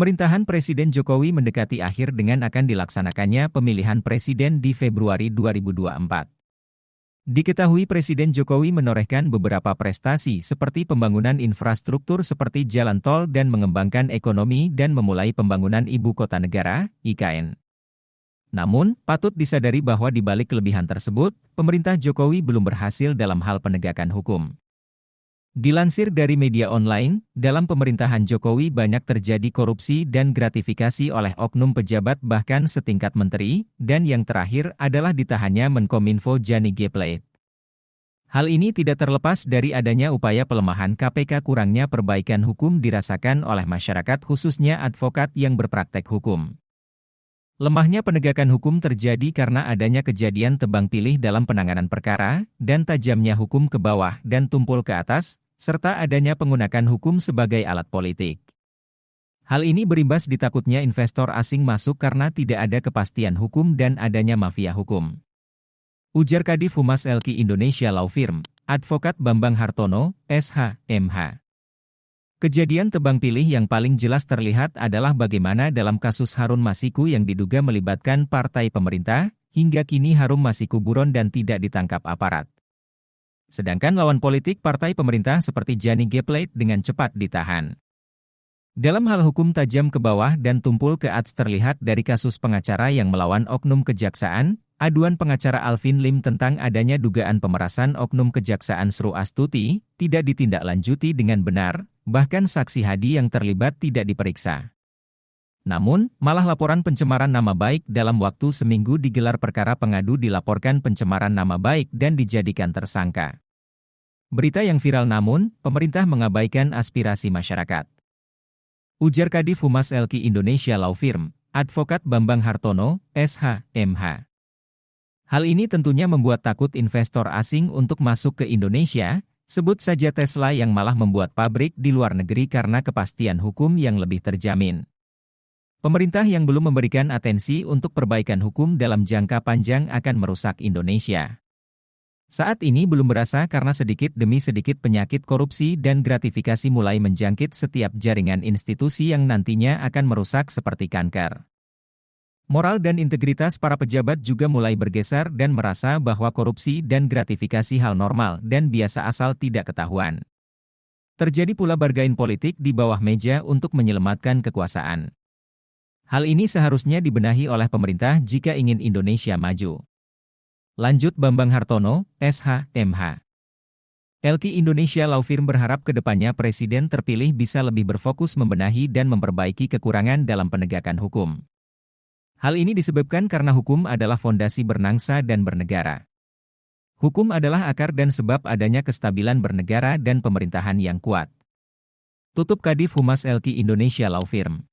Pemerintahan Presiden Jokowi mendekati akhir dengan akan dilaksanakannya pemilihan presiden di Februari 2024. Diketahui Presiden Jokowi menorehkan beberapa prestasi seperti pembangunan infrastruktur seperti jalan tol dan mengembangkan ekonomi dan memulai pembangunan Ibu Kota Negara, IKN. Namun, patut disadari bahwa di balik kelebihan tersebut, pemerintah Jokowi belum berhasil dalam hal penegakan hukum. Dilansir dari media online, dalam pemerintahan Jokowi banyak terjadi korupsi dan gratifikasi oleh oknum pejabat bahkan setingkat menteri, dan yang terakhir adalah ditahannya Menkominfo Johnny G. Plate. Hal ini tidak terlepas dari adanya upaya pelemahan KPK. Kurangnya perbaikan hukum dirasakan oleh masyarakat khususnya advokat yang berpraktek hukum. Lemahnya penegakan hukum terjadi karena adanya kejadian tebang pilih dalam penanganan perkara, dan tajamnya hukum ke bawah dan tumpul ke atas, serta adanya penggunaan hukum sebagai alat politik. Hal ini berimbas di takutnya investor asing masuk karena tidak ada kepastian hukum dan adanya mafia hukum. Ujar Kadif Humas LQ Indonesia Law Firm, Advokat Bambang Hartono, SH, MH. Kejadian tebang pilih yang paling jelas terlihat adalah bagaimana dalam kasus Harun Masiku yang diduga melibatkan partai pemerintah, hingga kini Harun Masiku buron dan tidak ditangkap aparat. Sedangkan lawan politik partai pemerintah seperti Johnny G. Plate dengan cepat ditahan. Dalam hal hukum tajam ke bawah dan tumpul ke atas terlihat dari kasus pengacara yang melawan oknum kejaksaan, aduan pengacara Alvin Lim tentang adanya dugaan pemerasan oknum kejaksaan Sru Astuti, tidak ditindaklanjuti dengan benar, bahkan saksi Hadi yang terlibat tidak diperiksa. Namun, malah laporan pencemaran nama baik dalam waktu seminggu digelar perkara pengadu dilaporkan pencemaran nama baik dan dijadikan tersangka. Berita yang viral namun, pemerintah mengabaikan aspirasi masyarakat. Ujar Kadif Humas LQ Indonesia Law Firm, Advokat Bambang Hartono, SH, MH. Hal ini tentunya membuat takut investor asing untuk masuk ke Indonesia, sebut saja Tesla yang malah membuat pabrik di luar negeri karena kepastian hukum yang lebih terjamin. Pemerintah yang belum memberikan atensi untuk perbaikan hukum dalam jangka panjang akan merusak Indonesia. Saat ini belum berasa karena sedikit demi sedikit penyakit korupsi dan gratifikasi mulai menjangkit setiap jaringan institusi yang nantinya akan merusak seperti kanker. Moral dan integritas para pejabat juga mulai bergeser dan merasa bahwa korupsi dan gratifikasi hal normal dan biasa asal tidak ketahuan. Terjadi pula bargain politik di bawah meja untuk menyelamatkan kekuasaan. Hal ini seharusnya dibenahi oleh pemerintah jika ingin Indonesia maju. Lanjut Bambang Hartono, SH, MH. LQ Indonesia Law Firm berharap ke depannya Presiden terpilih bisa lebih berfokus membenahi dan memperbaiki kekurangan dalam penegakan hukum. Hal ini disebabkan karena hukum adalah fondasi bernangsa dan bernegara. Hukum adalah akar dan sebab adanya kestabilan bernegara dan pemerintahan yang kuat. Tutup Kadif Humas LQ Indonesia Law Firm.